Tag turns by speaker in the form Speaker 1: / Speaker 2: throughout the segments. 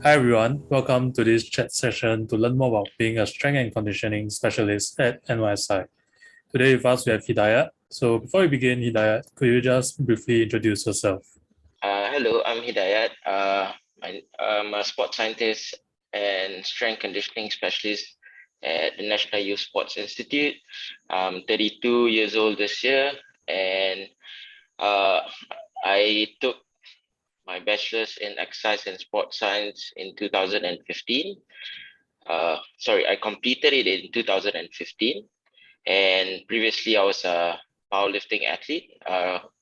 Speaker 1: Hi everyone, welcome to this chat session to learn more about being a strength and conditioning specialist at NYSI. Today with us we have Hidayat. So before we begin, Hidayat, could you just briefly introduce yourself?
Speaker 2: Hello, I'm Hidayat. I'm a sports scientist and strength conditioning specialist at the National Youth Sports Institute. I'm 32 years old this year, and uh, I took my bachelor's in exercise and sports science in 2015. Sorry, I completed it in 2015, and previously I was a powerlifting athlete,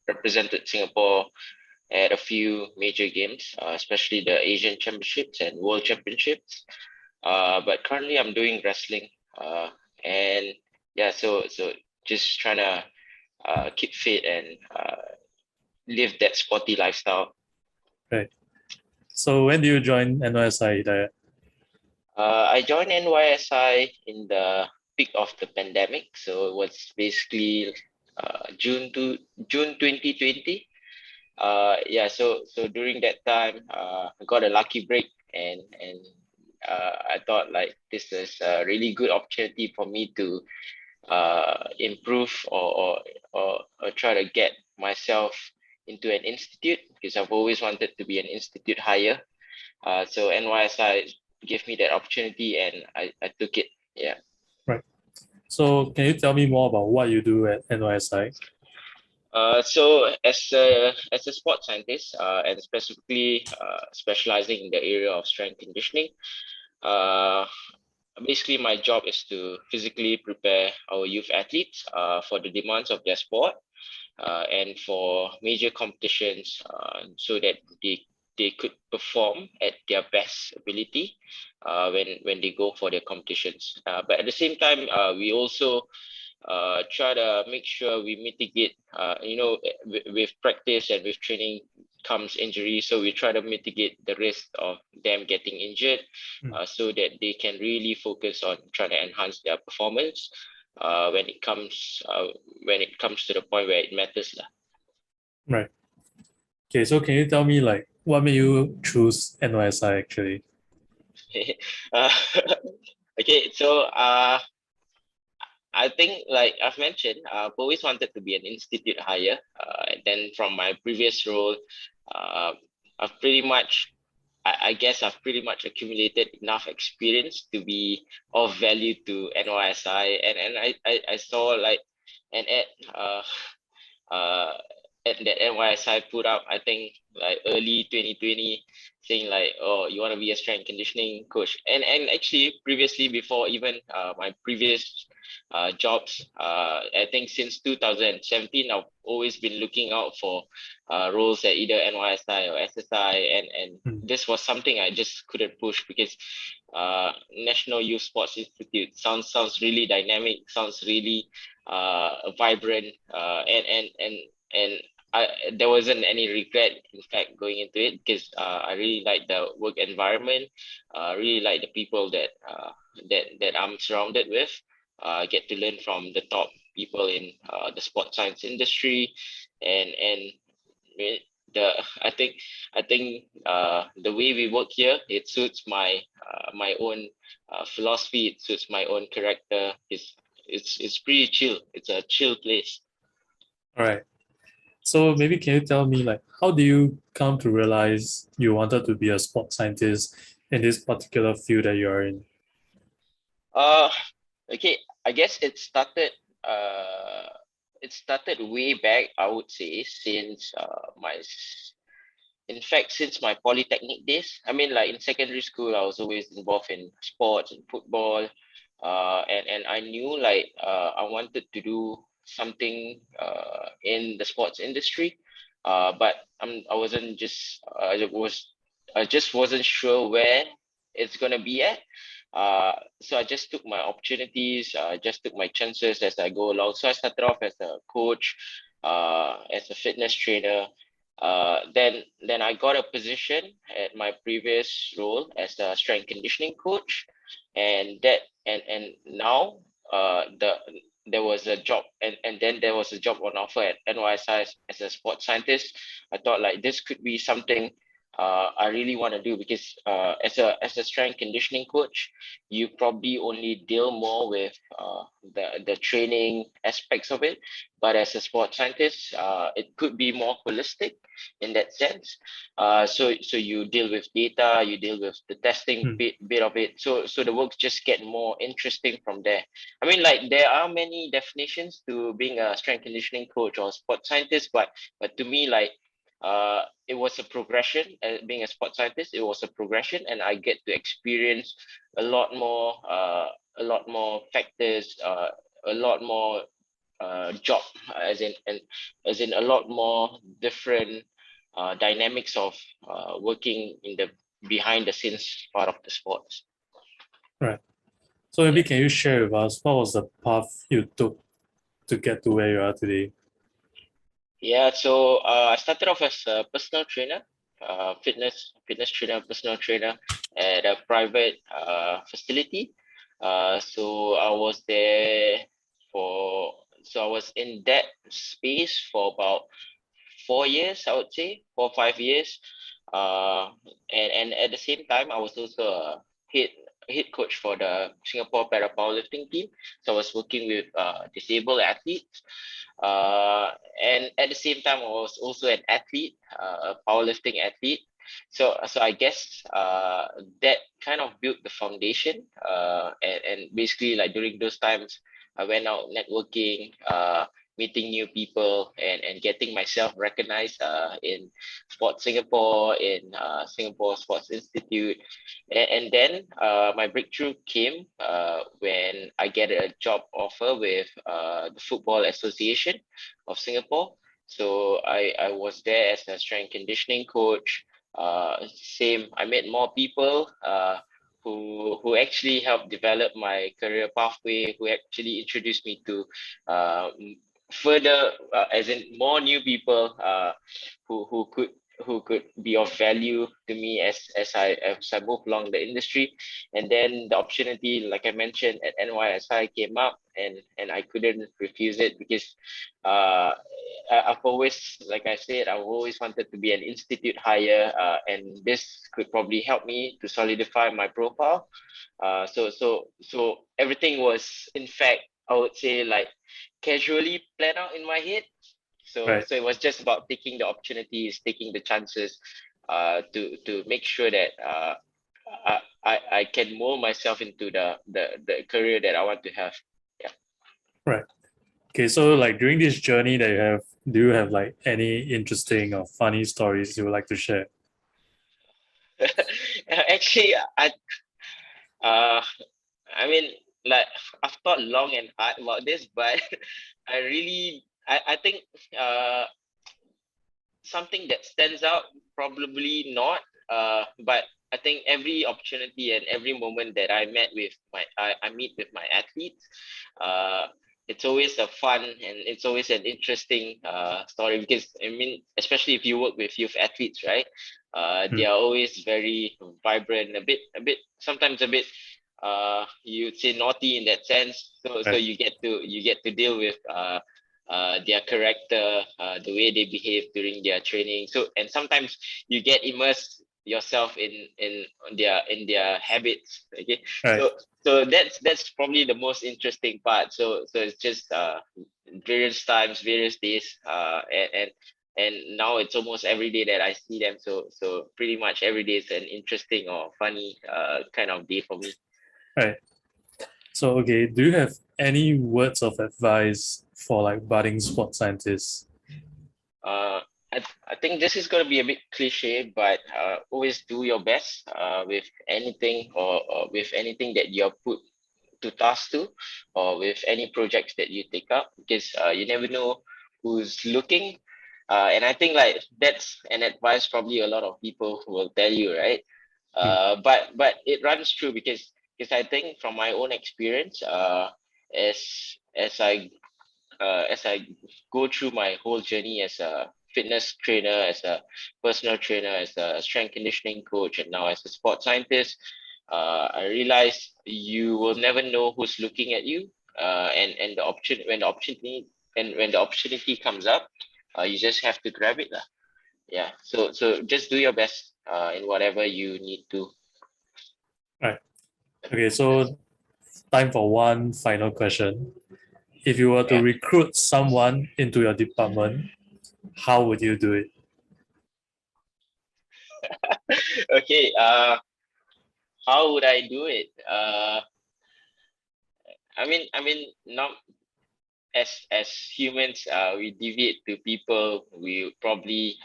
Speaker 2: represented Singapore at a few major games, especially the Asian Championships and World Championships. But currently, I'm doing wrestling, and yeah, so just trying to keep fit and live that sporty lifestyle.
Speaker 1: Right. So when do you join NYSI, Hidayat?
Speaker 2: I joined NYSI in the peak of the pandemic, so it was basically June 2020. Yeah, so during that time, I got a lucky break, and I thought like this is a really good opportunity for me to improve or try to get myself into an institute because I've always wanted to be an institute higher. So NYSI gave me that opportunity and I took it. Yeah.
Speaker 1: Right. So can you tell me more about what you do at NYSI?
Speaker 2: So as a sports scientist, and specifically specializing in the area of strength conditioning, uh, basically my job is to physically prepare our youth athletes for the demands of their sport and for major competitions so that they could perform at their best ability when they go for their competitions. But at the same time, we also try to make sure we mitigate, with practice and with training comes injury. So we try to mitigate the risk of them getting injured so that they can really focus on trying to enhance their performance when it comes to the point where it matters.
Speaker 1: Right. Okay, so can you tell me like what made you choose NYSI actually?
Speaker 2: uh, okay, so I think, like I've mentioned, I've always wanted to be an institute higher. And then from my previous role, uh, I've pretty much, I guess I've pretty much accumulated enough experience to be of value to NYSI. And I saw like an ad uh, that NYSI put up, I think like early 2020, saying like, oh, you want to be a strength conditioning coach. And actually previously, before even my previous jobs, I think since 2017, I've always been looking out for roles at either NYSI or SSI, and
Speaker 1: Hmm.
Speaker 2: this was something I just couldn't push because National Youth Sports Institute sounds really dynamic, sounds really vibrant, and I there wasn't any regret in fact going into it because I really like the work environment, really like the people that I'm surrounded with. I get to learn from the top people in the sports science industry, and I- the I think the way we work here, it suits my own philosophy. It suits my own character. It's pretty chill. It's a chill place.
Speaker 1: All right. So maybe can you tell me like how do you come to realize you wanted to be a sports scientist in this particular field that you are in?
Speaker 2: Uh, okay. I guess uh it started way back. I would say since in fact since my polytechnic days. I mean, like in secondary school, I was always involved in sports and football. And I knew like I wanted to do something in the sports industry. But I wasn't just I just wasn't sure where it's gonna be at. So I just took my opportunities, just took my chances as I go along. So I started off as a coach, as a fitness trainer. Then I got a position at my previous role as a strength conditioning coach, and now there was a job, and then there was a job on offer at NYSI as a sports scientist. I thought like this could be something I really want to do, because as a strength conditioning coach, you probably only deal more with the training aspects of it. But as a sports scientist, it could be more holistic in that sense. So you deal with data, you deal with the testing bit of it. So the works just get more interesting from there. I mean, like, there are many definitions to being a strength conditioning coach or sports scientist, but to me, like, it was a progression. Being a sports scientist, it was a progression, and I get to experience a lot more factors, a lot more job, as in a lot more different dynamics of working in the behind the scenes part of the sports.
Speaker 1: Right. So maybe can you share with us what was the path you took to get to where you are today?
Speaker 2: Yeah, so I started off as a personal trainer, fitness trainer, personal trainer at a private facility. So I was there so I was in that space for about 4 years, I would say, 4 or 5 years. And at the same time, I was also a head coach for the Singapore para powerlifting team. So I was working with disabled athletes. And at the same time, I was also an athlete, a powerlifting athlete. So I guess that kind of built the foundation. And basically, like, during those times, I went out networking, meeting new people, and getting myself recognized in Sports Singapore, in Singapore Sports Institute. And then my breakthrough came when I get a job offer with the Football Association of Singapore. So I was there as a strength conditioning coach. Same, I met more people who actually helped develop my career pathway, who actually introduced me to further, as in more new people who could be of value to me as I move along the industry. And then the opportunity, like I mentioned, at NYSI came up, and I couldn't refuse it, because I've always, like I said, I've always wanted to be an institute hire, and this could probably help me to solidify my profile. So everything was, in fact, I would say, like, casually planned out in my head. So
Speaker 1: Right.
Speaker 2: so it was just about taking the opportunities, taking the chances, to make sure that I can mold myself into the career that I want to have. Yeah.
Speaker 1: Right. Okay, so like during this journey that you have, do you have like any interesting or funny stories you would like to share?
Speaker 2: Actually, uh I mean, like, I've thought long and hard about this, but I think uh something that stands out, probably not. But I think every opportunity and every moment that I meet with my athletes, uh, it's always a fun, and it's always an interesting story, because I mean, especially if you work with youth athletes, right? They are always very vibrant, a bit sometimes a bit you'd say naughty in that sense. So
Speaker 1: Right.
Speaker 2: you get to deal with their character, the way they behave during their training. So, and sometimes you get immersed yourself in their habits. Okay,
Speaker 1: Right.
Speaker 2: so that's probably the most interesting part. So it's just various times, various days, and now it's almost every day that I see them. So pretty much every day is an interesting or funny kind of day for me.
Speaker 1: Right. So okay, do you have any words of advice for like budding sports scientists?
Speaker 2: Uh, I think this is going to be a bit cliche, but always do your best with anything, or with anything that you're put to task to, or with any projects that you take up, because you never know who's looking. And I think, like, that's an advice probably a lot of people will tell you, right?
Speaker 1: Hmm.
Speaker 2: But it runs true, because I think from my own experience, as as I as I go through my whole journey as a fitness trainer, as a personal trainer, as a strength conditioning coach, and now as a sports scientist, I realized you will never know who's looking at you, and the opportunity comes up, you just have to grab it, lah. Yeah. So just do your best. in whatever you need to.
Speaker 1: Right. Okay, so time for one final question. If you were to
Speaker 2: Yeah.
Speaker 1: recruit someone into your department, how would you do it?
Speaker 2: Okay. How would I do it? Not as humans, we deviate to people we probably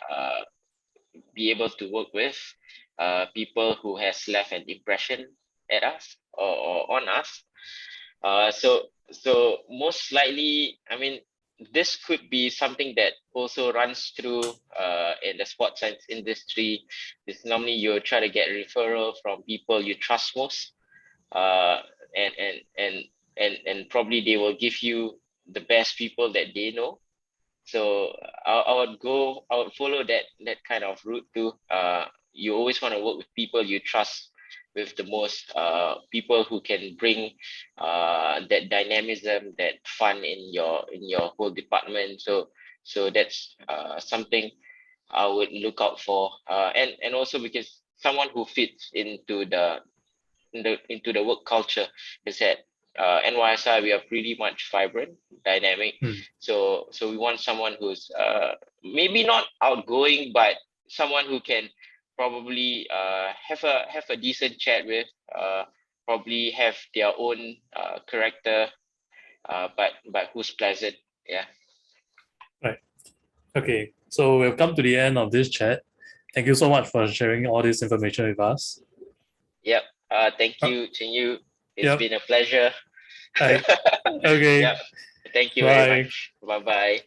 Speaker 2: be able to work with, people who has left an impression at us or on us. So most likely, this could be something that also runs through in the sports science industry. Is normally you try to get referral from people you trust most, uh, and and and and probably they will give you the best people that they know. So I would follow that kind of route too. You always want to work with people you trust with the most, people who can bring that dynamism, that fun in your whole department. So that's something I would look out for. And also because someone who fits into the work culture is that NYSI, we are pretty much vibrant, dynamic.
Speaker 1: Hmm.
Speaker 2: So we want someone who's maybe not outgoing, but someone who can probably have a decent chat with, probably have their own character, but who's pleasant. Yeah.
Speaker 1: Right. Okay, so we've come to the end of this chat. Thank you so much for sharing all this information with us.
Speaker 2: Yep. Thank
Speaker 1: Uh,
Speaker 2: you, Chinyu. It's
Speaker 1: yep.
Speaker 2: been a pleasure.
Speaker 1: Right. Okay.
Speaker 2: Yep. Thank you very
Speaker 1: Bye.
Speaker 2: much. Bye bye.